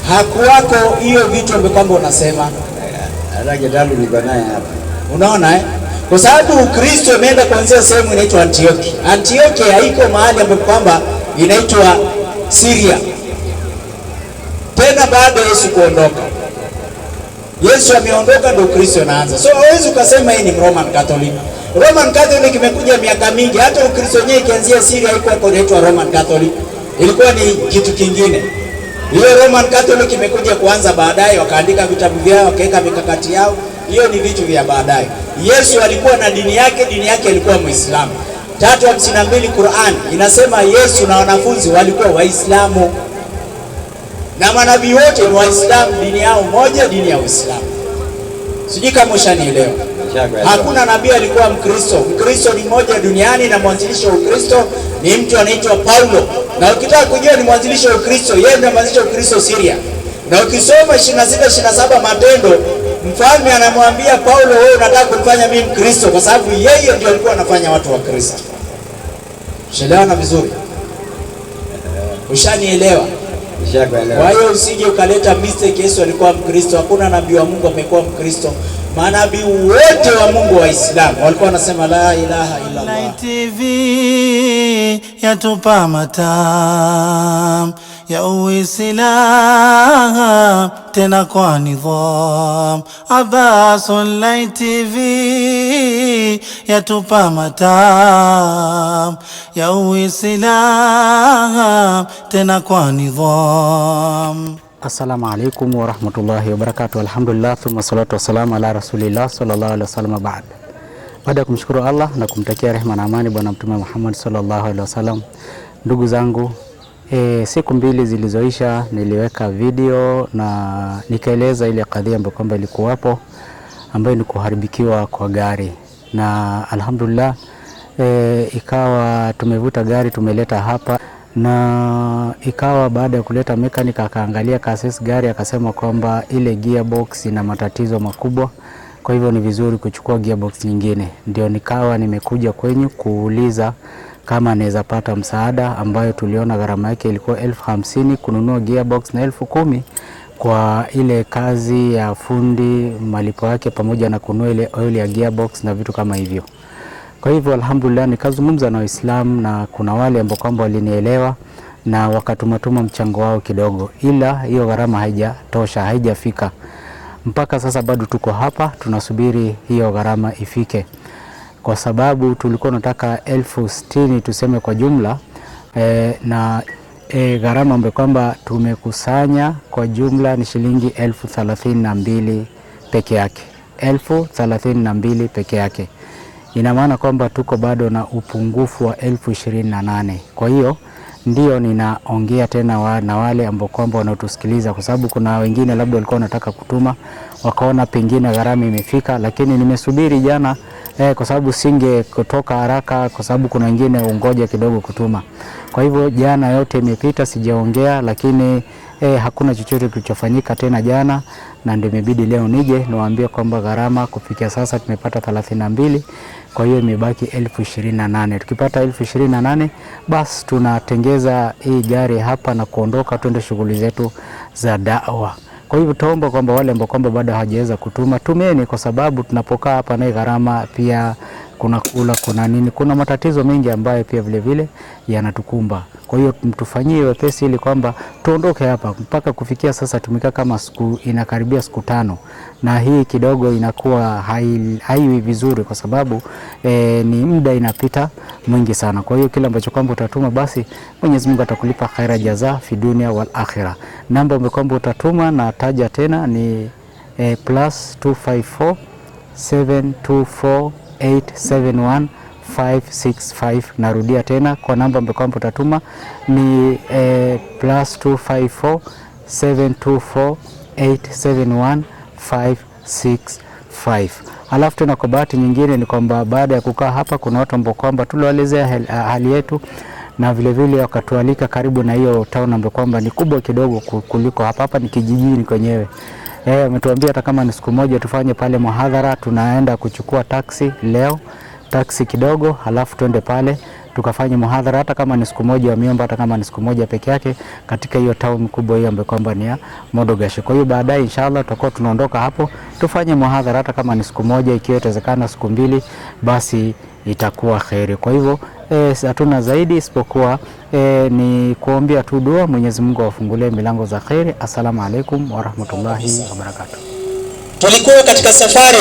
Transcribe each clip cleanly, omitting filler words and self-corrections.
Hakuwako hiyo vitu ambavyo kwamba unasema Rage dalu niko naye hapa. Unaona Kwa sababu Ukristo umeenda kuanzia sehemu inaitwa Antioki. Antioki haiko mahali ambapo kwamba inaitwa Syria. Tena baada ya Yesu kuondoka. Yesu ameondoka ndio Ukristo unaanza. So hawezi ukasema hii ni Roman Catholic. Roman Catholic imekuja miaka mingi. Hata Ukristo yenyewe ikianzia Syria haiko inaitwa Roman Catholic. Ilikuwa ni kitu kingine. Ile Roman Catholic imekuja kuanza baadaye, wakaandika vitabu vyao, wakaweka mikakati yao. Hiyo ni vitu vya baadaye. Yesu alikuwa na dini yake alikuwa Muislamu. 3:52 Qur'an inasema Yesu na wanafunzi walikuwa Waislamu. Na manabii wote ni Waislamu, dini yao moja, dini ya Uislamu. Sijui kama ushanielewa. Hakuna nabii alikuwa Mkristo. Mkristo ni mmoja duniani na mwanzilishi wa Ukristo ni mtu anaitwa Paulo. Na ukitaka kujua ni mwanzilishi wa Ukristo, yeye ndiye mwanzilishi wa Ukristo Syria. Na ukisoma 26-27 Matendo, mfalme anamwambia Paulo, wewe unataka kunifanya mimi Mkristo kwa sababu yeye ndiye alikuwa anafanya watu wa Kristo. Ushelewana vizuri? Ushanielewa? Kwa hiyo usije ukaleta mistake Yesu alikuwa Mkristo. Hakuna nabii wa Mungu amekuwa Mkristo. Manabii wote wa Mungu wa Islam walikuwa wanasema la ilaha illa Allah. TV yatupa matam ya Uislamu tena kwa nidham. Abbas Online TV yatupa matam ya Uislamu tena kwa nidham. Assalamu alaikum wa rahmatullahi wa barakatuh. Alhamdulillah thumma salatu wassalamu ala rasulillah sallallahu alaihi wasallam. Baada ya kumshukuru Allah na kumtakia rehema na amani bwana Mtume Muhammad sallallahu alaihi wasallam, ndugu zangu, siku mbili zilizoisha niliweka video na nikaeleza ile kadhia ambayo kwamba ilikuwapo, ambayo ni kuharibikiwa kwa gari. Na alhamdulillah ikawa tumevuta gari tumeleta hapa, na ikawa baada ya kuleta mechanic akaangalia kasis gari akasema kwamba ile gearbox ina matatizo makubwa, kwa hivyo ni vizuri kuchukua gearbox nyingine. Ndio nikawa nimekuja kwenyu kuuliza kama anaweza pata msaada, ambayo tuliona gharama yake ilikuwa 50,000 kununua gearbox na 10,000 kwa ile kazi ya fundi malipo yake, pamoja na kununua ile oil ya gearbox na vitu kama hivyo. Kwa hivyo alhamdulillah nikazungumza na Waislamu, na kuna wale ambao kwamba walinielewa na wakatumatuma mchango wao kidogo, ila hiyo gharama haijatosha, haijafika. Mpaka sasa bado tuko hapa tunasubiri hiyo gharama ifike, kwa sababu tulikuwa tunataka 60,000 tuseme kwa jumla, na gharama ambayo kwamba tumekusanya kwa jumla ni shilingi 32,000 peke yake, 32,000 peke yake. Ina maana kwamba tuko bado na upungufu wa 28,000. Kwa hiyo ndio ninaongea tena na wale ambao kwamba wanatusikiliza, kwa sababu kuna wengine labda walikuwa wanataka kutuma wakaona pengine gharama imefika, lakini nimesubiri jana kwa sababu singe kutoka haraka, kwa sababu kuna wengine ungoja kidogo kutuma. Kwa hivyo jana yote imepita sijaongea, lakini hakuna chochote kilichofanyika tena jana, na ndio imebidi leo nije niwaambie kwamba gharama kufikia sasa tumepata 32. Kwa hiyo imebaki 28,000. Tukipata 28,000 basi tunatengeza hii gari hapa na kuondoka twende shughuli zetu za da'wa. Kwa hivyo tuomba kwamba wale ambao kwamba bado hawajaweza kutuma, tumeni, kwa sababu tunapokaa hapa na gharama pia kuna kula, kuna nini, kuna matatizo mengi ambayo pia vile vile yanatukumba. Kwa hiyo mtufanyie wepesi ili kwamba tuondoke hapa. Mpaka kufikia sasa tumekaa kama inakaribia siku 5, na hii kidogo inakuwa haiwi vizuri, kwa sababu ni muda inapita mwingi sana. Kwa hiyo kila ambacho kwamba utatuma basi Mwenyezi Mungu atakulipa khaira jaza fi dunia wal akhirah. Namba ambayo kwamba utatuma na taja tena ni +254 724 871 565. Narudia tena, kwa namba ambayo kwamba utatuma ni +254 724 871 565. Alafu tena kwa bahati nyingine ni kwamba baada ya kukaa hapa kuna watu ambao kwamba tuliwaelezea hali yetu, na vile vile wakatualika karibu na hiyo town ambayo kwamba ni kubwa kidogo kuliko hapa. Hapa ni kijijini kwenyewe. Wametuambia hata kama ni siku moja tufanye pale muhadhara. Tunaenda kuchukua taksi leo, taksi kidogo, halafu twende pale tukafanya muhadhara, hata kama ni siku moja wa miomba, hata kama ni siku moja peke yake katika hiyo town kubwa hiyo ambayo kwamba ni ya Modogashe. Kwa hiyo baadaye inshallah tutakuwa tunaondoka hapo tufanye muhadhara, hata kama ni siku moja, ikiwa itawezekana siku mbili, basi itakuwa khairi. Kwa hivyo hatuna zaidi isipokuwa ni kuombea tu dua, Mwenyezi Mungu awafungulie milango za khairi. Assalamu alaikum wa rahmatullahi wa barakatuh. Tulikuwa katika safari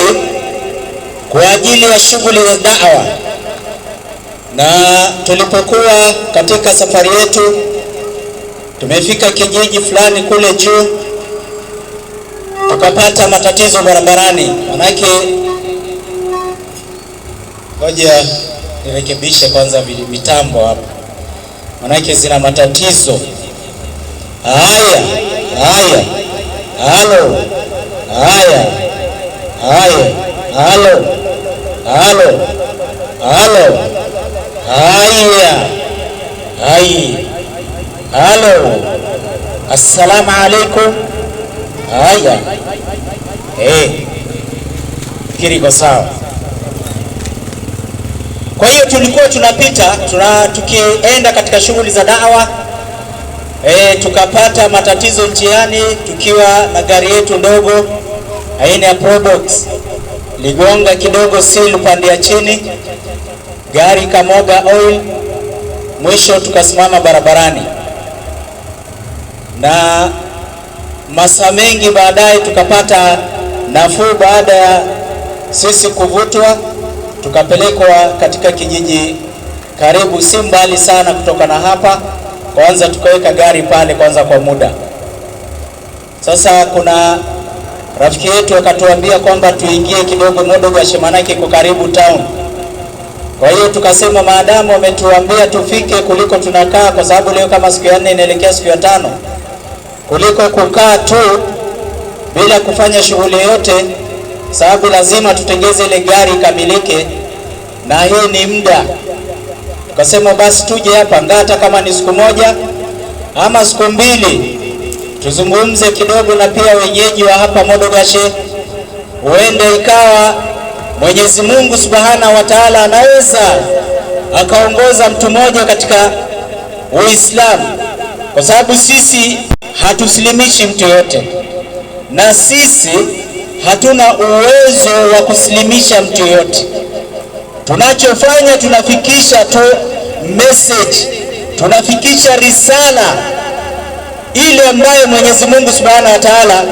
kwa ajili ya shughuli za da'wa, na tulipokuwa katika safari yetu tumefika kijiji fulani kule juu, tukapata matatizo barabarani. Manake ngoja nirekebishe kwanza mitambo hapa, manake zina matatizo. Haya, halo, haya, halo, halo, assalamu alaikum. Haya, fikiri kwa sawa. Kwa hiyo tulikuwa tunapita tukienda katika shughuli za da'wa, tukapata matatizo njiani tukiwa na gari yetu ndogo aina ya Probox, ligonga kidogo seal upande ya chini, gari kamoga oil, mwisho tukasimama barabarani, na masaa mengi baadaye tukapata nafuu. Baada ya sisi kuvutwa, tukapelekwa katika kijiji karibu, si mbali sana kutoka na hapa. Kwanza tukaweka gari pale kwanza kwa muda. Sasa kuna rafiki yetu akatuambia kwamba tuingie kidogo Modogashe, manake iko karibu town. Kwa hiyo tukasema maadamu wametuambia tufike, kuliko tunakaa, kwa sababu leo kama siku ya 4 inaelekea siku ya 5, kuliko kukaa tu bila kufanya shughuli yote, sababu lazima tutengeze ile gari ikamilike, na hii ni muda. Tukasema basi tuje hapa, ngata kama ni siku moja ama siku mbili, tuzungumze kidogo na pia wenyeji wa hapa Modogashe. Huenda ikawa Mwenyezi Mungu Subhanahu wa Ta'ala anaweza akaongoza mtu mmoja katika Uislamu, kwa sababu sisi hatusilimishi mtu yote, na sisi hatuna uwezo wa kusilimisha mtu yote. Tunachofanya tunafikisha tu message, tunafikisha risala ile ambayo Mwenyezi Mungu Subhanahu wa Ta'ala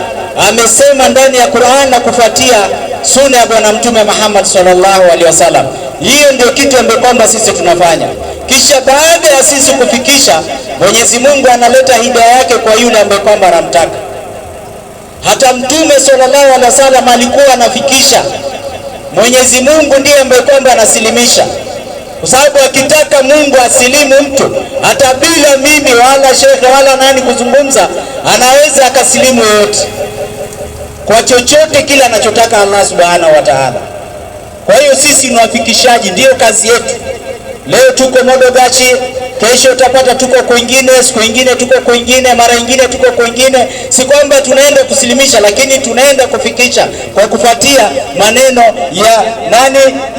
amesema ndani ya Qur'an na kufuatia sunna ya Bwana Mtume Muhammad sallallahu alaihi wasallam. Hiyo ndio kitu ambacho kwamba sisi tunafanya. Kisha baada ya sisi kufikisha, Mwenyezi Mungu analeta hidayah yake kwa yule ambaye kwamba anamtaka. Hata Mtume sallallahu alaihi wasallam alikuwa anafikisha, Mwenyezi Mungu ndiye ambaye kwamba anasilimisha, kwa sababu akitaka Mungu asilimu mtu, hata bila mimi wala shekhe wala nani kuzungumza, anaweza akasilimu yote kwa chochote kile anachotaka Allah Subhanahu wa Ta'ala. Kwa hiyo sisi ni wafikishaji, ndio kazi yetu. Leo tuko Modogashe, kesho utapata tuko kwingine, siku nyingine tuko kwingine, mara nyingine tuko kwingine. Si kwamba tunaenda kusilimisha, lakini tunaenda kufikisha kwa kufuatia maneno ya nani,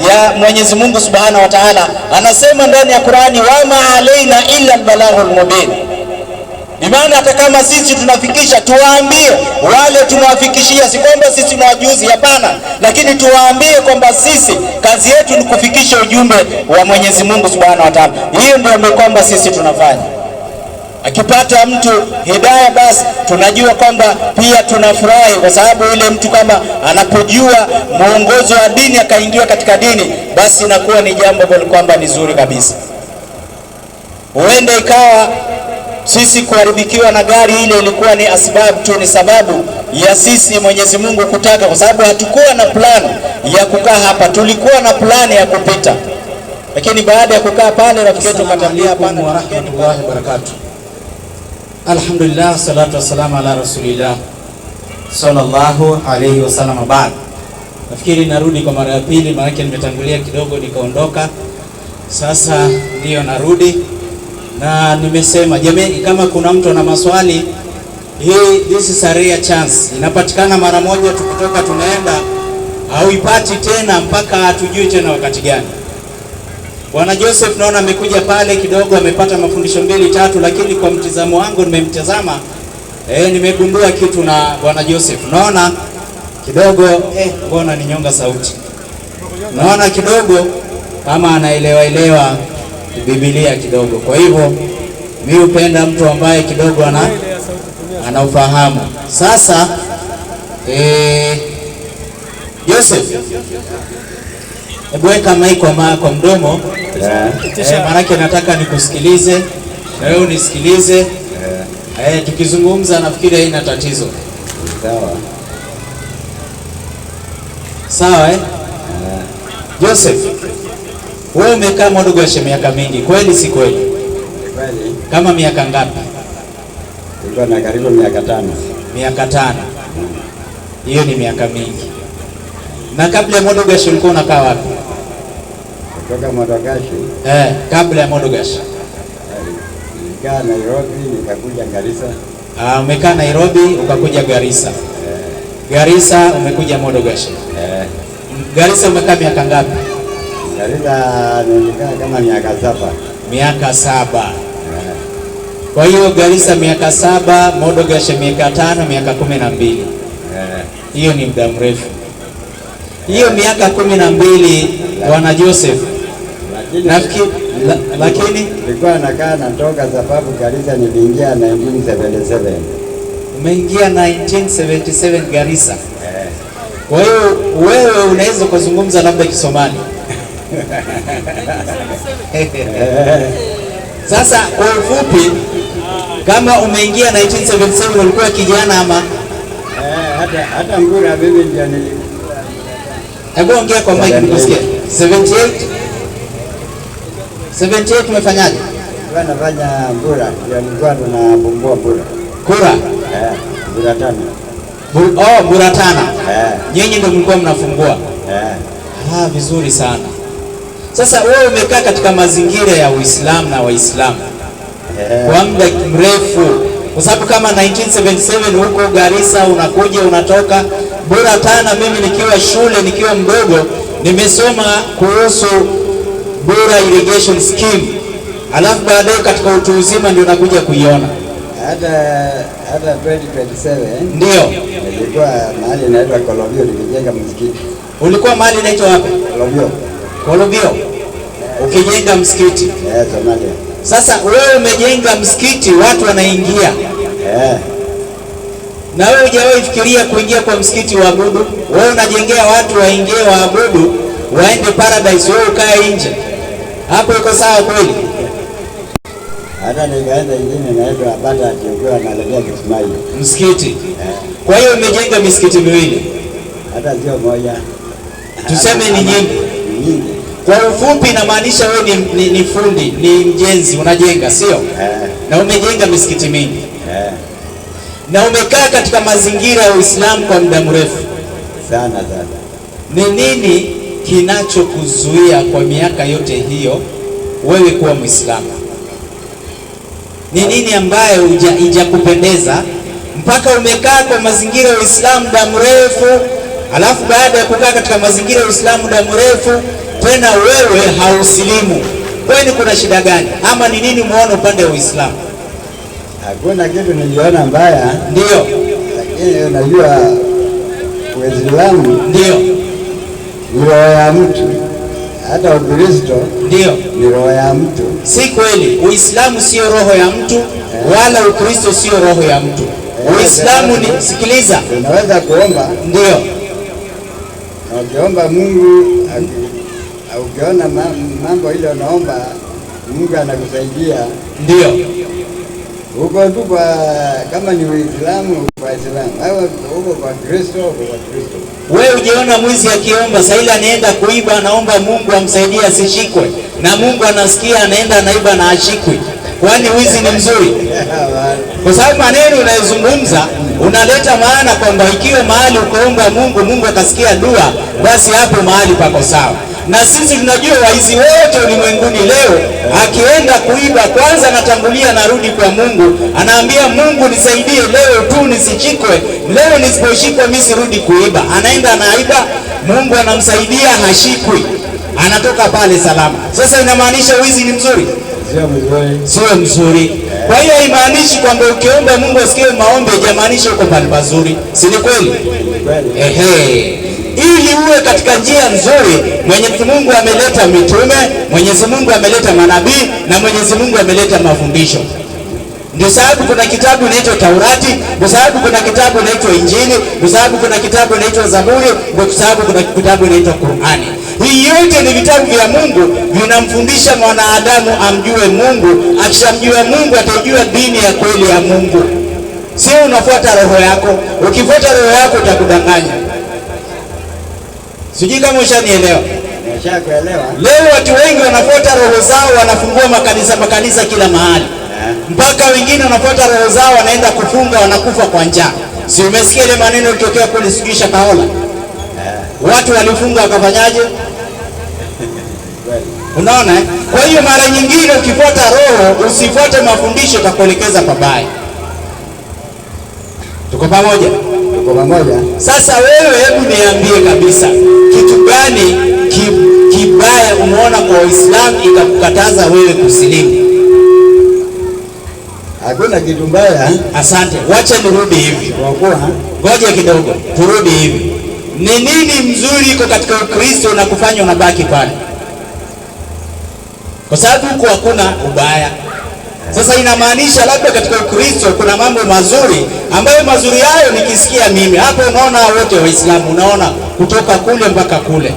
ya Mwenyezi Mungu Subhanahu wa Ta'ala. Anasema ndani ya Qur'ani, wama alaina illa albalaghul mubin. Bimaana hata kama sisi tunafikisha, tuwaambie wale tunawafikishia, si kwamba sisi ni wajuzi, hapana, lakini tuwaambie kwamba sisi kazi yetu ni kufikisha ujumbe wa Mwenyezi Mungu Subhanahu wa Ta'ala. Hiyo ndio kwamba sisi tunafanya. Akipata mtu hidayah, basi tunajua kwamba pia tunafurahi, kwa sababu yule mtu kama anapojua mwongozo wa dini akaingia katika dini, basi inakuwa ni jambo kwamba ni zuri kabisa. Huenda ikawa sisi kuharibikiwa na gari ile ilikuwa ni asbabu tu, ni sababu ya sisi Mwenyezi Mungu kutaka, kwa sababu hatukuwa na plan ya kukaa hapa, tulikuwa na plan ya kupita. Lakini baada ya kukaa pale, rafiki yetu katambia hapa, wa rahmatullahi wa barakatuh. Alhamdulillah, salatu wassalamu ala rasulillah sallallahu alayhi wasallam. Baad, nafikiri narudi kwa mara ya pili, maana nimetangulia kidogo nikaondoka. Sasa ndio narudi, na nimesema jamani, kama kuna mtu ana maswali, this is a rare chance, inapatikana mara moja, tukitoka tunaenda, au ipati tena mpaka hatujui tena wakati gani. Bwana Joseph naona amekuja pale kidogo, amepata mafundisho 2-3, lakini kwa mtizamo wangu nimemtazama nimegundua kitu na Bwana Joseph. Naona kidogo mbona ninyonga sauti. Naona kidogo kama anaelewa Biblia kidogo. Kwa hivyo mimi upenda mtu ambaye kidogo anaufahamu. Sasa Joseph, hebu weka mic kwa mdomo. Maana nataka nikusikilize na wewe unisikilize. Tukizungumza nafikiri haina tatizo. Sawa Joseph, wewe umekaa Modogashe miaka mingi, kweli si kweli? Kweli. Kama miaka ngapi? Nilikuwa na karibu miaka 5. Miaka 5. Hiyo ni miaka mingi. Na kabla ya Modogashe ulikuwa unakaa wapi? Kutoka Modogashe? Kabla ya Modogashe. Nilikaa Nairobi, nikakuja Garissa. Umekaa Nairobi ukakuja Garissa. Garissa umekuja Modogashe. Garissa umekaa miaka ngapi? Garissa nilikaa kama miaka 7. Miaka 7. Kwa hiyo Garissa miaka 7, Modogashe miaka 5, miaka 12. Hiyo ni muda mrefu. Hiyo miaka 12 Bwana Joseph. Lakini nilikuwa nakaa natoka sababu Garissa niliingia 1977. Umeingia 1977 Garissa. Kwa hiyo wewe unaweza kuzungumza labda Kisomali. Sasa kwa ufupi, kama umeingia 1977 ulikuwa kijana ama hata Mbura mimi ndio nilikuwa. Hebu ongea kwa mic nikusikie. 78 umefanyaje? Nilikuwa nafanya Mbura, ndio nilikuwa tunabumbua Mbura. Kura? Mbura 5. Mbura 5. Nyinyi ndio mlikuwa mnafungua. Vizuri sana. Sasa wewe umekaa katika mazingira ya Uislamu na Waislamu kwa muda mrefu, kwa sababu kama 1977 huko Garissa unakuja unatoka. Mbura 5 mimi nikiwa shule nikiwa mdogo nimesoma kuhusu Mbura irrigation scheme, alafu baadaye katika utu uzima ndio nakuja kuiona. Hata 2027 ndio nilikuwa mahali inaitwa Kolobio nikijenga msikiti. Ulikuwa mahali inaitwa wapi? Kolobio. Ukijenga msikiti? Somalia. Sasa wewe umejenga msikiti, watu wanaingia. Na wewe hujawahi fikiria kuingia kwa msikiti waabudu? Wewe unajengea watu waingie waabudu, waende paradise, wewe ukae nje. Hapo iko sawa kweli? Hata nikaenda ingine naitwa Abada akiwa analegea Kismail. Msikiti. Kwa hiyo umejenga misikiti miwili. Hata sio moja. Tuseme ni nyingi. Kwa ufupi inamaanisha wewe ni fundi, ni mjenzi, unajenga, sio? Na umejenga misikiti mingi. Na umekaa katika mazingira ya Uislamu kwa muda mrefu. Sana. Ni nini kinachokuzuia kwa miaka yote hiyo wewe kuwa Muislamu? Ni nini ambayo haijakupendeza mpaka umekaa kwa mazingira ya Uislamu muda mrefu, alafu baada ya kukaa katika mazingira ya Uislamu muda mrefu tena wewe hausilimu? Kwani kuna shida gani? Ama ni nini muone upande wa Uislamu? Hakuna kitu niliona mbaya. Ndio. Lakini unajua Uislamu ndio ni roho ya mtu. Hata Ukristo ndio ni roho ya mtu. Si kweli. Uislamu sio roho ya mtu, wala Ukristo sio roho ya mtu. Uislamu ni, sikiliza, unaweza kuomba. Ndio. Na ukiomba Mungu, ukiona mambo ile unaomba Mungu anakusaidia. Ndio. Huko tu kwa kama ni Uislamu kwa Uislamu, au huko kwa Kristo kwa Kristo. Wewe ujiona mwizi akiomba, saa ile anaenda kuiba, anaomba Mungu amsaidie asishikwe, na Mungu anasikia, anaenda anaiba na ashikwi. Kwani wizi ni mzuri? Kwa sababu maneno unayozungumza unaleta maana kwamba ikiwa mahali ukoomba Mungu, Mungu akasikia dua, basi hapo mahali pako sawa. Na sisi tunajua waizi wote ulimwenguni leo, akienda kuiba kwanza anatangulia narudi kwa Mungu, anaambia Mungu nisaidie leo tu nisichikwe, leo nisiposhikwa mimi sirudi kuiba. Anaenda anaiba, Mungu anamsaidia, hashikwi. anatoka pale salama. Sasa inamaanisha wizi ni mzuri? Sio mzuri. Kwa hiyo haimaanishi kwamba ukiomba Mungu asikie maombi hajamaanisha uko pale pazuri, si ni kweli? Ehe. Ili uwe katika njia nzuri, Mwenyezi Mungu ameleta mitume, Mwenyezi Mungu ameleta manabii na Mwenyezi Mungu ameleta mafundisho. Ndio sababu kuna kitabu inaitwa Taurati, ndio sababu kuna kitabu inaitwa Injili, ndio sababu kuna kitabu inaitwa Zaburi, ndio sababu kuna kitabu inaitwa Qur'ani. Hii yote ni vitabu vya Mungu, vinamfundisha mwanadamu amjue Mungu. Akishamjua Mungu atajua dini ya kweli ya Mungu. Sio unafuata roho yako. Ukifuata roho yako utakudanganya. Sijui kama ushanielewa. Nimeshakuelewa. Leo watu wengi wanafuata roho zao, wanafungua makanisa kila mahali. Mpaka wengine wanafuata roho zao, wanaenda kufunga, wanakufa kwa njaa. Si umesikia ile maneno yalitokea kule sijui Shakahola? Watu walifunga wakafanyaje? Unaona eh? Kwa hiyo mara nyingine ukifuata roho, usifuate mafundisho, utakuelekeza pabaya. Tuko pamoja? Tuko pamoja. Sasa wewe hebu niambie kabisa, kitu gani kibaya umeona kwa Uislamu ikakukataza wewe kusilimu? Hakuna kitu mbaya. Asante. Wacha nirudi hivi. Ngoja kidogo. Turudi hivi. Ni nini mzuri iko katika Ukristo na kufanya unabaki pale? Kwa sababu huko hakuna ubaya. Sasa inamaanisha labda katika Ukristo kuna mambo mazuri ambayo mazuri hayo nikisikia mimi. Hapo unaona wote Waislamu, unaona kutoka kule mpaka kule.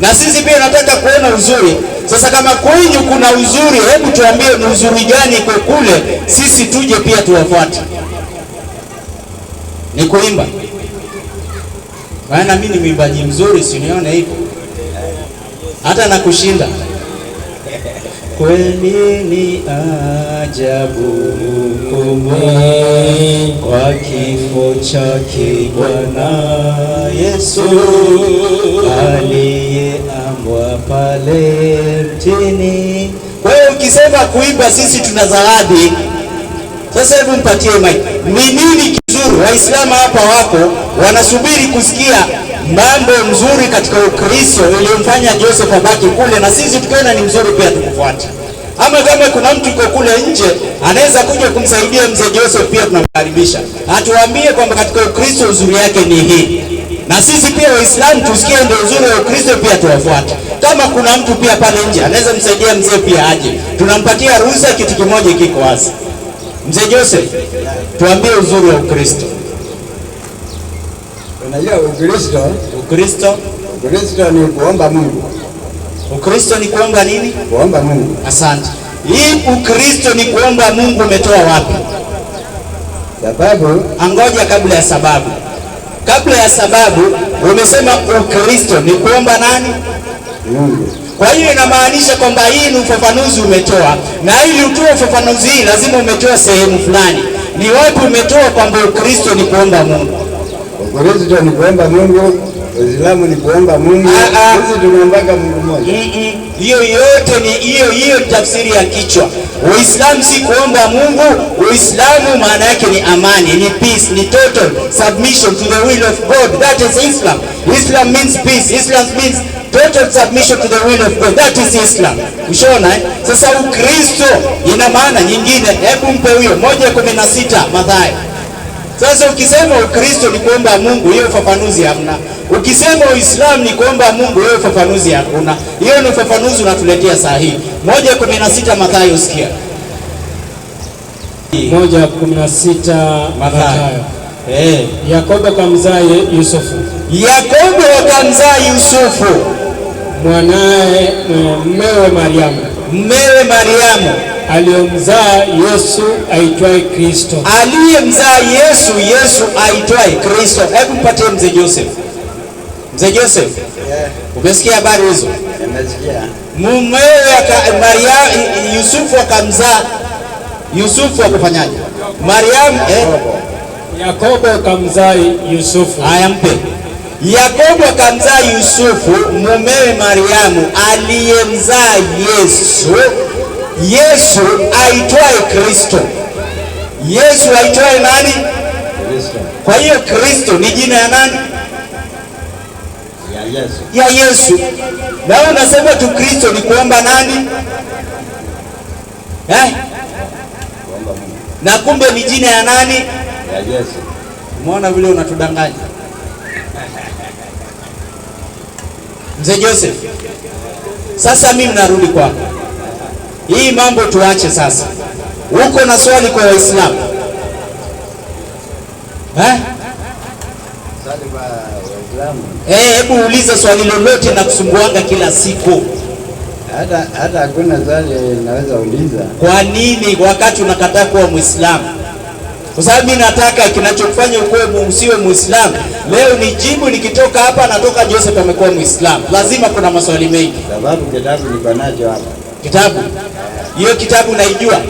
Na sisi pia nataka kuona uzuri. Sasa kama kwenyu kuna uzuri, hebu tuambie ni uzuri gani kwa kule, sisi tuje pia tuwafuate. Ni kuimba. Maana mimi ni mwimbaji mzuri, si unione hivyo. Hata na kushinda. Kweli ni ajabu kumbe kwa kifo chake Bwana Yesu aliyeambwa pale mtini. Kwa hiyo ukisema kuimba sisi tuna zawadi. Sasa hebu mpatie mic. Ni nini kizuri? Waislamu hapa wako wanasubiri kusikia mambo mzuri katika Ukristo iliyomfanya Joseph abaki kule, na sisi tukiona ni mzuri pia tukufuate. Ama kama kuna mtu yuko kule nje anaweza kuja kumsaidia mzee Joseph, pia tunamkaribisha. Atuambie kwamba katika Ukristo uzuri yake ni hii. Na sisi pia Waislamu tusikie ndio uzuri wa Ukristo, pia tuwafuate. Kama kuna mtu pia pale nje anaweza msaidia mzee pia aje. Tunampatia ruhusa, kitu kimoja kiko wazi. Mzee Joseph, tuambie uzuri wa Ukristo. Unajua Ukristo ni kuomba Mungu. Ukristo ni kuomba nini? Kuomba Mungu. Asante. Hii Ukristo ni kuomba Mungu umetoa wapi? Sababu. Angoja kabla ya sababu. Kabla ya sababu umesema Ukristo ni kuomba nani? Mungu. Kwa hiyo inamaanisha kwamba hii ni ufafanuzi umetoa, na ili utoe ufafanuzi hii lazima umetoa sehemu fulani. Ni wapi umetoa kwamba Ukristo ni kuomba Mungu? Ukristo ni kuomba Mungu, Uislamu ni kuomba Mungu. Sisi tunaomba Mungu mmoja. Hiyo yote ni hiyo tafsiri ya kichwa. Uislamu si kuomba Mungu. Uislamu maana yake ni amani, ni peace, ni total submission to the will of God. That is Islam. Islam means peace. Islam means total submission to the will of God. That is Islam. Ushaona eh? Sasa Ukristo ina maana nyingine. Hebu mpe huyo 1:16 Mathayo. Sasa ukisema Ukristo ni kuomba Mungu, hiyo ufafanuzi hamna. Ukisema Uislamu ni kuomba Mungu, hiyo ufafanuzi hakuna. Hiyo ni ufafanuzi unatuletea sahihi. 1:16 Mathayo, sikia. 1:16 Mathayo. Yakobo kamzaa Yusufu. Yakobo akamzaa Yusufu mwanae mmewe Mariamu. Mmewe Mariamu aliyemzaa Yesu aitwaye Kristo. Aliyemzaa Yesu aitwaye Kristo. Hebu mpatie mzee Joseph. Mzee Joseph. Umesikia habari hizo? Nimesikia. Mumewe Yusufu akamzaa Yusufu akafanyaje? Mariamu Yakobo akamzaa Yusufu. Haya, mpe. Yakobo akamzaa Yusufu mumewe Mariamu aliyemzaa Yesu aitwaye Kristo. Yesu aitwaye nani? Kristo. Kwa hiyo Kristo ni jina ya nani? ya Yesu. Na wewe unasema tu Kristo ni kuomba nani? Na kumbe ni jina ya nani? Ya Yesu. Umeona vile unatudanganya. Mzee Joseph, sasa mimi narudi kwako. Hii mambo tuache sasa. Uko na swali kwa Waislamu? Swali kwa Waislamu? Hebu uliza swali lolote na kusumbuanga kila siku. Hata hakuna swali naweza uliza. Kwa nini wakati unakataa kuwa Muislamu? Kwa sababu mimi nataka kinachokufanya usiwe Muislamu. Leo ni jibu, nikitoka hapa natoka Joseph amekuwa Muislamu. Lazima kuna maswali mengi. Sababu kitabu niko nacho hapa. Kitabu? Hiyo kitabu naijua?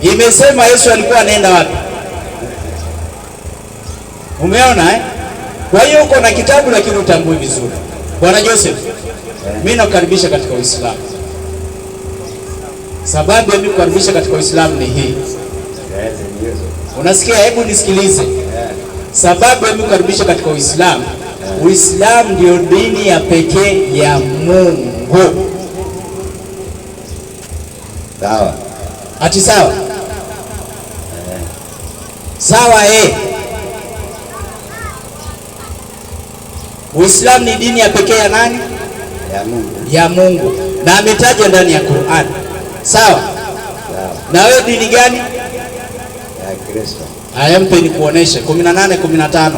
Imesema Yesu alikuwa anaenda wapi? Umeona Kwa hiyo uko na kitabu lakini utambui vizuri. Bwana Joseph, mimi nakukaribisha katika Uislamu. Sababu ya mimi kukaribisha katika Uislamu ni hii. Unasikia? Hebu nisikilize. Sababu ya mimi kukaribisha katika Uislamu, Uislamu ndio dini ya pekee ya Mungu. Sawa. Ati sawa? Sawa Uislamu ni dini ya pekee ya nani? Ya Mungu. Ya Mungu. Na ametaja ndani ya Qur'an. Sawa? Na wewe dini gani? Ya Kristo. Mpe ni kuoneshe 18:15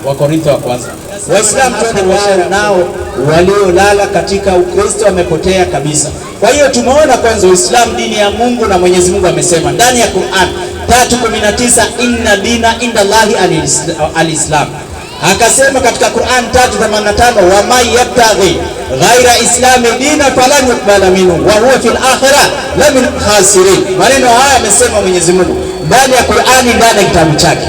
wa Korintho wa kwanza. Waislamu wao nao waliolala katika Ukristo wamepotea kabisa. Kwa hiyo tumeona kwanza Uislamu dini ya Mungu, na Mwenyezi Mungu amesema ndani ya Qur'an 3:19 inna dina inda Allahi al-Islam. Akasema katika Qur'an 3:85 wa may yabtaghi ghaira islami dina falan yuqbala minhu wa huwa fil akhirah la min khasirin. Maneno haya amesema Mwenyezi Mungu ndani ya Qur'ani, ndani ya kitabu chake.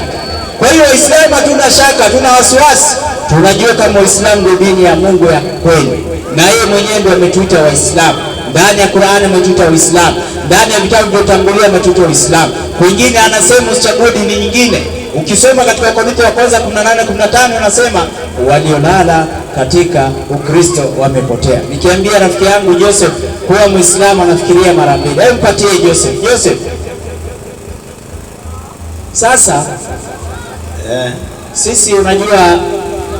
Kwa hiyo Waislamu hatuna shaka, hatuna wasiwasi, tunajua kama Uislamu ndio dini ya Mungu ya kweli, na yeye mwenyewe ndiye ametuita Waislamu. Ndani ya Qur'ani ametuita Uislamu, ndani ya vitabu vyotangulia ametuita Uislamu. Kwingine anasema usichague dini nyingine. Ukisoma katika Korintho wa kwanza 18:15 anasema waliolala katika Ukristo wamepotea. Nikiambia rafiki yangu Joseph kuwa Muislamu anafikiria mara mbili. Hebu mpatie Joseph. Sasa sisi unajua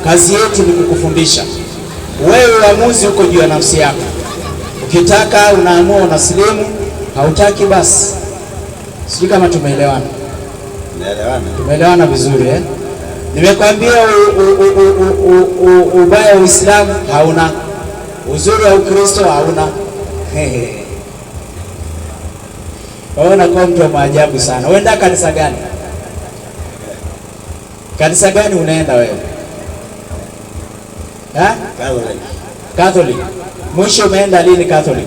kazi yetu ni kukufundisha. Wewe uamuzi uko juu ya nafsi yako. Ukitaka unaamua unasilimu, hautaki basi. Sijui kama tumeelewana. Tumeelewana vizuri Nimekwambia ubaya wa Uislamu hauna, uzuri wa Ukristo hauna. Waona kwa mtu wa maajabu sana. Unaenda kanisa gani? Kanisa gani unaenda wewe? Catholic. Mwisho umeenda lini Catholic?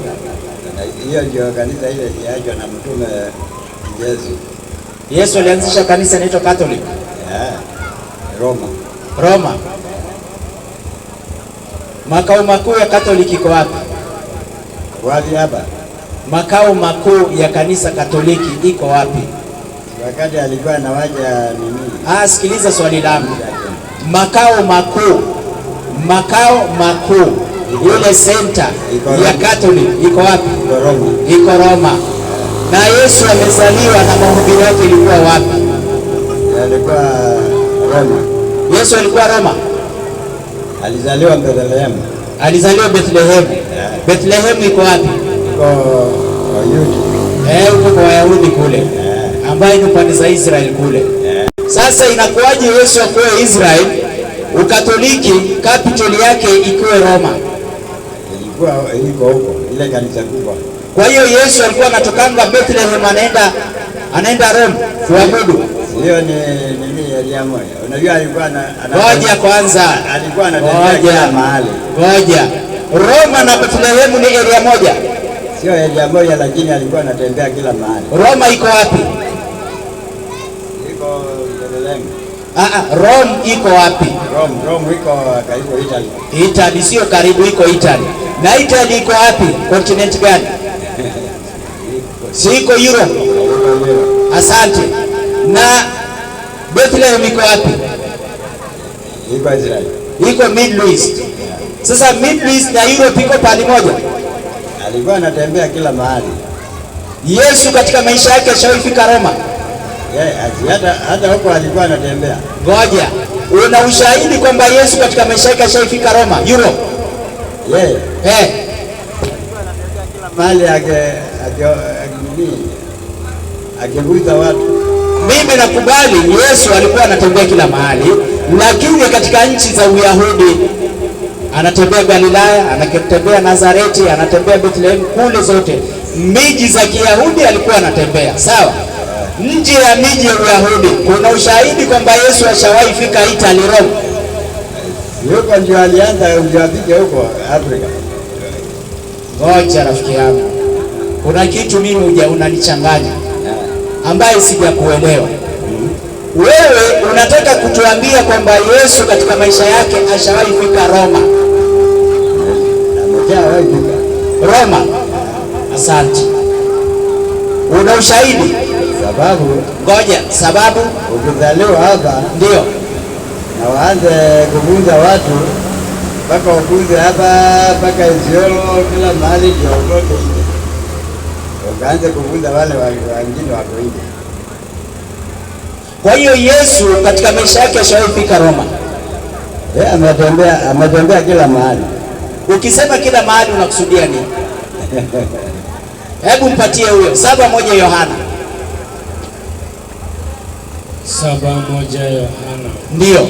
Hiyo ndio kanisa ile iliachwa na Mtume Yesu. Yesu alianzisha kanisa inaitwa Catholic. Roma. Makao makuu ya Catholic iko wapi? Wapi hapa? Makao makuu ya kanisa Katoliki iko wapi? Wakati alikuwa anawaja nini? Sikiliza swali langu. Makao makuu ile center ya Catholic iko wapi? Iko Roma. Na Yesu amezaliwa na mahubiri yake ilikuwa wapi? Alikuwa Roma. Yesu alikuwa Roma? Alizaliwa Bethlehem. Alizaliwa Bethlehem. Bethlehem iko wapi? Iko Wayahudi. Uko kwa Wayahudi kule. Ambaye ni pande za Israeli kule. Sasa inakuwaje Yesu akuwe Israeli, Ukatoliki capital yake ikuwe Roma? Ilikuwa iko huko ile kanisa kubwa. Kwa hiyo Yesu alikuwa anatokanga Bethlehem anaenda Rome kuabudu. Hiyo ni elia moja. Unajua alikuwa ngoja kwanza. Alikuwa anatembea kila mahali. Ngoja. Roma na Bethlehem ni elia moja? Sio elia moja, lakini alikuwa anatembea kila mahali. Roma iko wapi? Iko Bethlehem. Rome iko wapi? Rome iko karibu Italy. Italy sio karibu, iko Italy. Na Italy iko wapi? Continent gani? Si iko Europe? Asante. Na Bethlehem iko wapi? ilikuwa Israeli. Iko Middle East. Sasa Middle East na Europe iko pali moja. Alikuwa anatembea kila mahali. Yesu katika maisha yake ashawifika Roma. Hata huko alikuwa anatembea. Ngoja. Una ushahidi kwamba Yesu katika maisha yake ashawifika Roma, Europe? Mahali akivuta watu. Mimi nakubali Yesu alikuwa anatembea kila mahali, lakini katika nchi za Uyahudi anatembea Galilaya, anatembea Nazareti, anatembea Bethlehem, kule zote miji za Kiyahudi alikuwa anatembea. Sawa? Nje ya miji ya Uyahudi kuna ushahidi kwamba Yesu ashawahi fika Italy, Rome. Yuko ndio alianza ujafike huko Afrika. Ngoja rafiki yangu, kuna kitu mimi unanichanganya ambaye sijakuelewa. Wewe unataka kutuambia kwamba Yesu katika maisha yake ashawahi fika Roma? Ameshawahi fika Roma. Asante. Una ushahidi? Sababu. Ngoja, sababu ukizaliwa hapa ndio na waanze kuvunja watu mpaka wakuze hapa mpaka Isiolo kila mahali kiokote nje. Ukaanze kuvunja wale wengine wako nje. Kwa hiyo Yesu katika maisha yake ashawahi fika Roma? Ametembea kila mahali. Ukisema kila mahali unakusudia nini? Hebu mpatie huyo 7:1 Yohana. 7:1 Yohana. Ndio.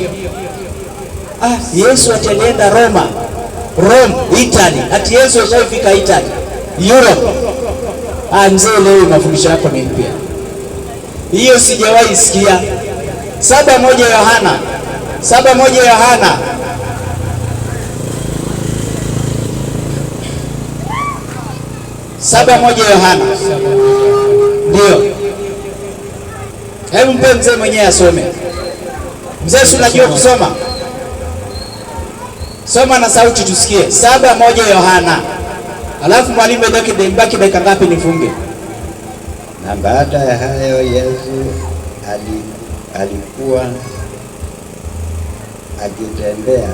Yesu atalienda Roma. Rome, Italy. Ati Yesu ashafika Italy. Europe. Mzee, leo mafundisho yako ni mpya. Hiyo sijawahi sikia. 7:1 Yohana. 7:1 Yohana. Yohana. Ndio. Hebu mpe mzee mwenyewe asome. Mzee, si unajua kusoma? Soma na sauti tusikie. 7:1 Yohana. Alafu mwalimu mbaki dakika ngapi nifunge? Na baada ya hayo Yesu alikuwa akitembea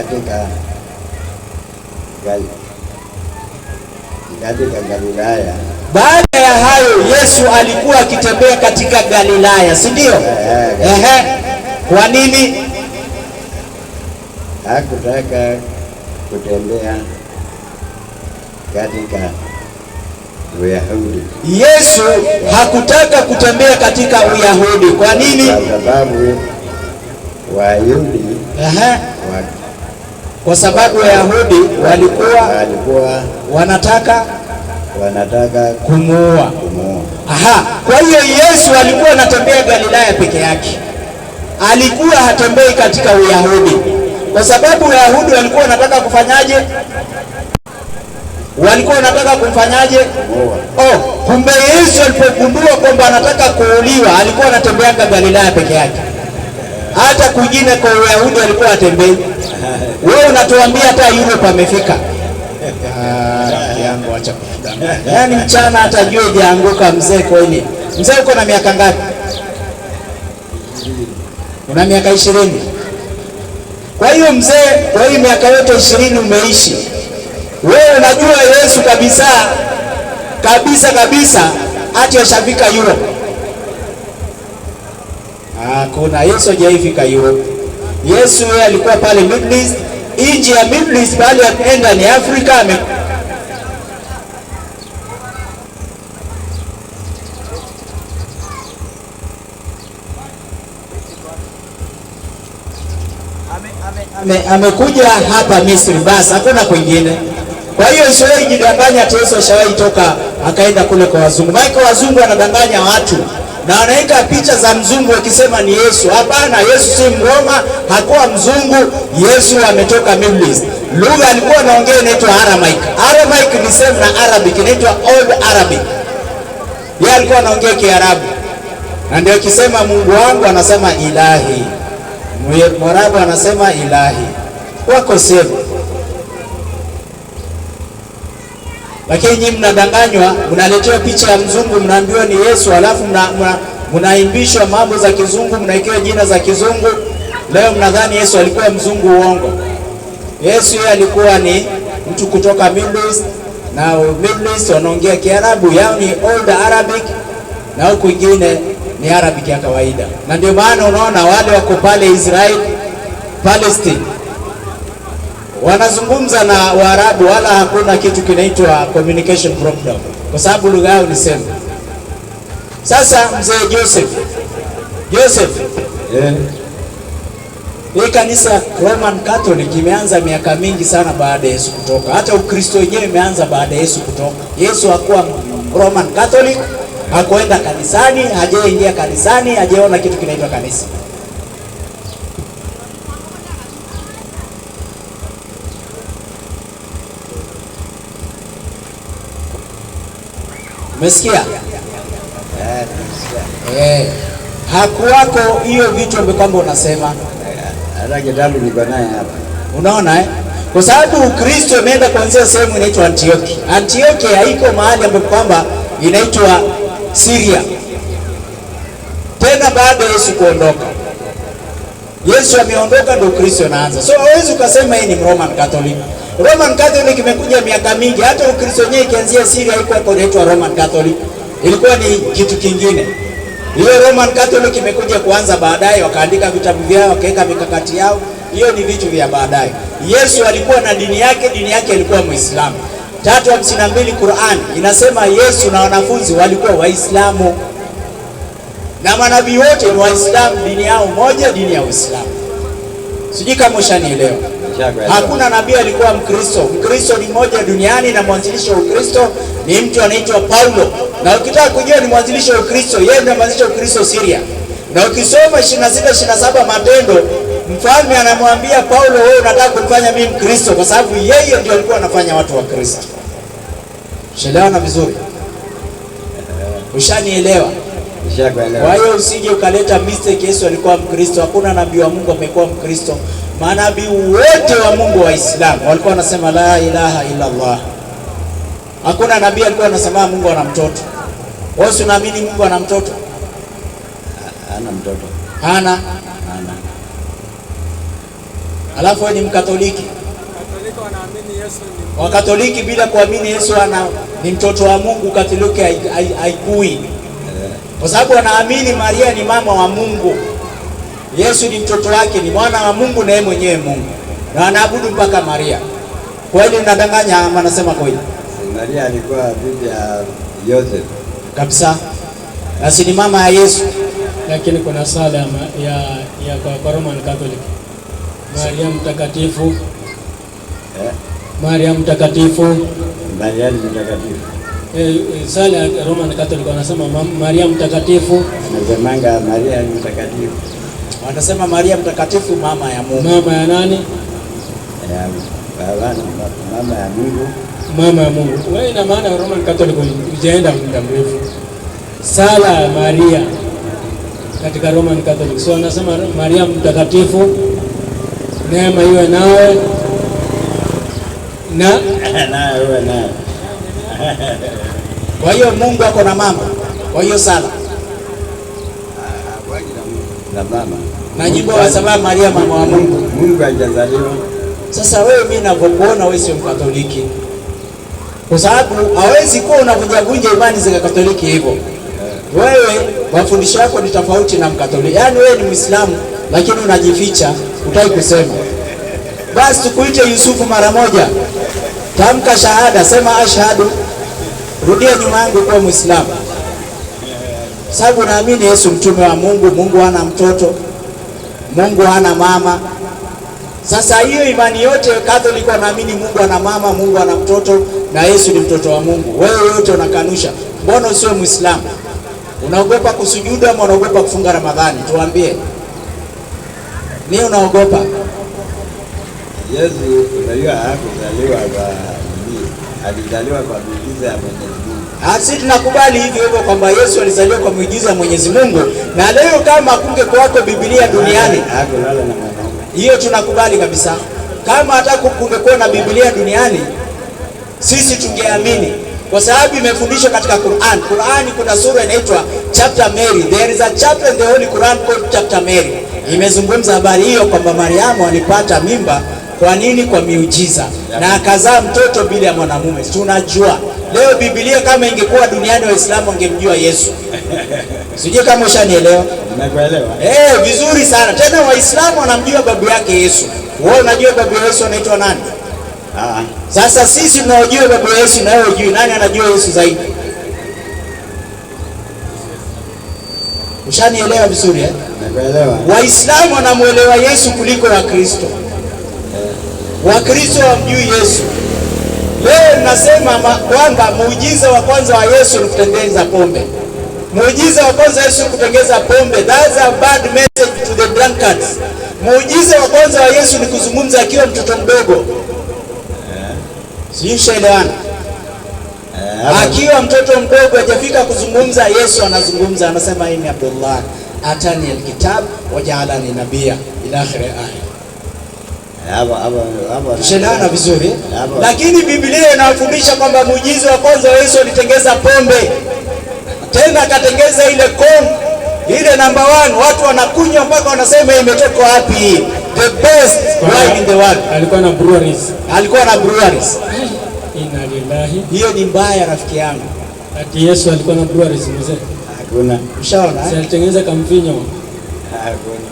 katika Galilaya. Baada ya hayo Yesu alikuwa akitembea katika Galilaya, si ndio? Kwa nini hakutaka kutembea katika Uyahudi? Yesu hakutaka kutembea katika Uyahudi. Kwa nini? Kwa sababu Wayahudi kwa sababu Wayahudi walikuwa wanataka kumuua. Kwa hiyo Yesu alikuwa anatembea Galilaya peke yake. Alikuwa hatembei katika Uyahudi. Kwa sababu Wayahudi walikuwa wanataka kufanyaje? Walikuwa wanataka kumfanyaje? Kumbe Yesu alipogundua kwamba anataka kuuliwa, alikuwa anatembea Galilaya peke yake. Hata kwingine kwa Uyahudi alikuwa atembei. Wewe unatuambia hata Europe amefika. Yangu acha kudanganya. Yaani mchana hata jua ijaanguka mzee kweli. Mzee uko na miaka ngapi? Una miaka 20. Kwa hiyo mzee, kwa hiyo miaka yote 20 umeishi. Wewe unajua Yesu kabisa hati ashafika Europe. Kuna Yesu hajaifika Europe. Yesu yeye alikuwa pale Middle East. Nje ya Middle East pale ameenda ni Afrika. Amekuja hapa Misri, basi hakuna kwingine. Kwa hiyo usiwahi jidanganya ati Yesu ashawahi toka akaenda kule kwa wazungu. Maana wazungu wanadanganya watu na wanaweka picha za mzungu wakisema ni Yesu. Hapana, Yesu si Mroma, hakuwa mzungu. Yesu ametoka Middle East. Lugha alikuwa anaongea inaitwa Aramaic. Aramaic ni same na Arabic, inaitwa Old Arabic. Yeye alikuwa anaongea Kiarabu. Na ndio akisema Mungu wangu anasema ilahi. Mwarabu anasema ilahi. Wako sema. Lakini nyinyi mnadanganywa, mnaletewa picha ya mzungu, mnaambiwa ni Yesu, alafu mnaimbishwa mambo za kizungu, mnawekewa jina za kizungu. Leo mnadhani Yesu alikuwa mzungu, uongo. Yesu yeye alikuwa ni mtu kutoka Middle East, na Middle East wanaongea Kiarabu, yao ni Old Arabic, na huku kwingine ni Arabic ya kawaida. Na ndio maana unaona wale wako pale Israel, Palestine, wanazungumza na Waarabu, wala hakuna kitu kinaitwa communication problem, kwa sababu lugha yao ni same. Sasa mzee Joseph, hii kanisa Roman Catholic imeanza miaka mingi sana baada ya Yesu kutoka. Hata Ukristo wenyewe imeanza baada ya Yesu kutoka. Yesu hakuwa Roman Catholic, hakuenda kanisani, hajaingia kanisani, hajaona kitu kinaitwa kanisa. Umesikia? Hakuwako hiyo vitu ambavyo kwamba unasema. Hata kitabu niko naye hapa. Unaona Kwa sababu Ukristo umeenda kuanzia sehemu inaitwa Antioki. Antioki haiko mahali ambapo kwamba inaitwa Syria. Tena baada ya Yesu kuondoka. Yesu ameondoka ndio Ukristo unaanza. So hawezi ukasema hii ni Roman Catholic. Roman Catholic imekuja miaka mingi. Hata Ukristo yenyewe ikianzia Syria haikuwa inaitwa Roman Catholic. Ilikuwa ni kitu kingine. Ile Roman Catholic imekuja kuanza baadaye, wakaandika vitabu vyao, wakaweka mikakati yao. Hiyo ni vitu vya baadaye. Yesu alikuwa na dini yake alikuwa Muislamu. 3:52 Qur'an inasema Yesu na wanafunzi walikuwa Waislamu. Na manabii wote ni Waislamu, dini yao moja, dini ya Uislamu. Sijui kama ushanielewa. Hakuna nabii alikuwa Mkristo. Mkristo ni mmoja duniani, na mwanzilishi wa Ukristo ni mtu anaitwa Paulo. Na ukitaka kujua ni mwanzilishi wa Ukristo, yeye ndiye mwanzilishi wa Ukristo Syria. Na ukisoma 26-27 Matendo, mfalme anamwambia Paulo, wewe unataka kunifanya mimi Mkristo, kwa sababu yeye ndiye alikuwa anafanya watu wa Kristo. Shelewana vizuri? Ushanielewa? Kwa hiyo usije ukaleta mistake Yesu alikuwa Mkristo. Hakuna nabii wa Mungu amekuwa Mkristo. Manabii wote wa Mungu Waislamu walikuwa wanasema la ilaha illa Allah. Hakuna nabii alikuwa anasema Mungu ana mtoto. Wewe unaamini Mungu ana mtoto? Hana mtoto. Hana. Alafu wewe ni Mkatoliki. Wakatoliki wanaamini Yesu ni Wakatoliki bila kuamini Yesu ni mtoto wa Mungu, Katoliki haikui. Kwa sababu wanaamini Maria ni mama wa Mungu. Yesu ni mtoto wake, ni mwana wa Mungu na yeye mwenyewe Mungu. Na wanaabudu mpaka Maria. Kweli unadanganya ama nasema kweli? Maria alikuwa bibi ya Joseph. Kabisa. Na si ni mama ya Yesu. lakini kuna sala ya kwa Roman Catholic. Maria mtakatifu. Maria mtakatifu. Maria mtakatifu. Sala ya Roman Catholic wanasema Maria mtakatifu. Wanasemanga Maria mtakatifu. Wanasema Maria mtakatifu, mama ya Mungu. Mama ya nani? Mama ya Mungu. Mama ya Mungu. Wewe ina maana Roman Catholic hujaenda muda mrefu. Sala ya Maria katika Roman Catholic. So wanasema Maria mtakatifu, neema iwe nawe na uwe nawe. Kwa hiyo Mungu ako na mama. Kwa hiyo sala na mama. na nyimbo wa sababu Maria mama wa Mungu. Mungu hajazaliwa. Sasa wewe, mimi ninavyokuona wewe sio Mkatoliki. Kwa sababu hawezi kuwa unavunja imani za Katoliki hivyo. Wewe mafundisho yako ni tofauti na Mkatoliki. Yaani wewe ni Muislamu lakini unajificha, hutaki kusema. Basi tukuite Yusufu mara moja. Tamka shahada, sema ashhadu. Rudia nyuma yangu kwa Muislamu. Sababu naamini Yesu mtume wa Mungu, Mungu hana mtoto, Mungu hana mama. Sasa hiyo imani yote Catholic wanaamini Mungu ana mama, Mungu ana mtoto na Yesu ni mtoto wa Mungu. Wewe yote unakanusha. Mbona usiwe Muislamu? Unaogopa kusujudu ama unaogopa kufunga Ramadhani? Tuambie. Ni unaogopa? Yesu unajua hakuzaliwa kwa nini? Alizaliwa kwa miujiza ya Mwenyezi Mungu. Sisi tunakubali hivyo kwamba Yesu alizaliwa kwa miujiza ya Mwenyezi Mungu, na leo kama kungekuwa Biblia duniani, hakulala na mwanaume. Hiyo tunakubali kabisa. Kama hata kungekuwa na Biblia duniani, sisi tungeamini. kwa sababu imefundishwa katika Qur'an. Qur'an kuna sura inaitwa chapter Mary. There is a chapter in the Holy Quran called chapter Mary. Imezungumza habari hiyo kwamba Mariamu alipata mimba. Kwa nini? Kwa miujiza, na akazaa mtoto bila ya mwanamume. Tunajua leo Biblia kama ingekuwa duniani Waislamu wangemjua Yesu. Sijui kama ushanielewa. Nimekuelewa. Vizuri sana. Tena Waislamu wanamjua babu yake Yesu. Wewe unajua babu ya Yesu anaitwa nani? Sasa sisi tunaojua babu ya Yesu na wewe hujui, nani anajua Yesu zaidi? Ushanielewa vizuri eh? Nimekuelewa. Waislamu wanamuelewa Yesu kuliko Wakristo. Wakristo hawamjui Yesu. Leo ninasema kwamba muujiza wa kwanza wa Yesu ni kutengeza pombe. Muujiza wa kwanza Yesu kutengeza pombe. That's a bad message to the drunkards. Muujiza wa kwanza wa Yesu ni kuzungumza akiwa mtoto mdogo. Sishaelewana. Akiwa mtoto mdogo hajafika kuzungumza, Yesu anazungumza, anasema ini Abdullah atani alkitab waja'alani nabiyya ila akhir aya. Tushelewana vizuri. Lakini Biblia inafundisha kwamba muujiza wa kwanza wa Yesu alitengeza pombe. Tena akatengeza ile ile number 1, watu wanakunywa mpaka wanasema imetoka wapi? The best wine in the world. Alikuwa na breweries. Inna lillahi. Hiyo ni mbaya rafiki yangu. Ati Yesu alikuwa na breweries mzee. Hakuna. Ushaona? Si alitengeneza kamvinyo. Hakuna.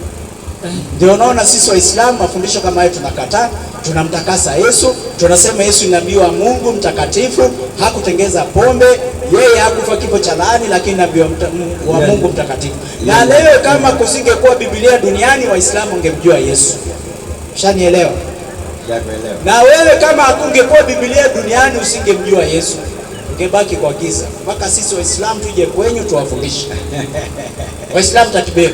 Ndio unaona sisi Waislamu mafundisho kama hayo tunakataa, tunamtakasa Yesu, tunasema Yesu ni nabii wa Mungu mtakatifu, hakutengeza pombe, yeye hakufa kifo cha laani, lakini nabii wa Mungu mtakatifu. Na leo kama kusingekuwa Biblia duniani, Waislamu wangemjua Yesu. Ushanielewa? Na wewe kama hakungekuwa Biblia duniani usingemjua Yesu. Ungebaki kwa giza. Mpaka sisi Waislamu tuje kwenyu tuwafundishe. Waislamu takbir.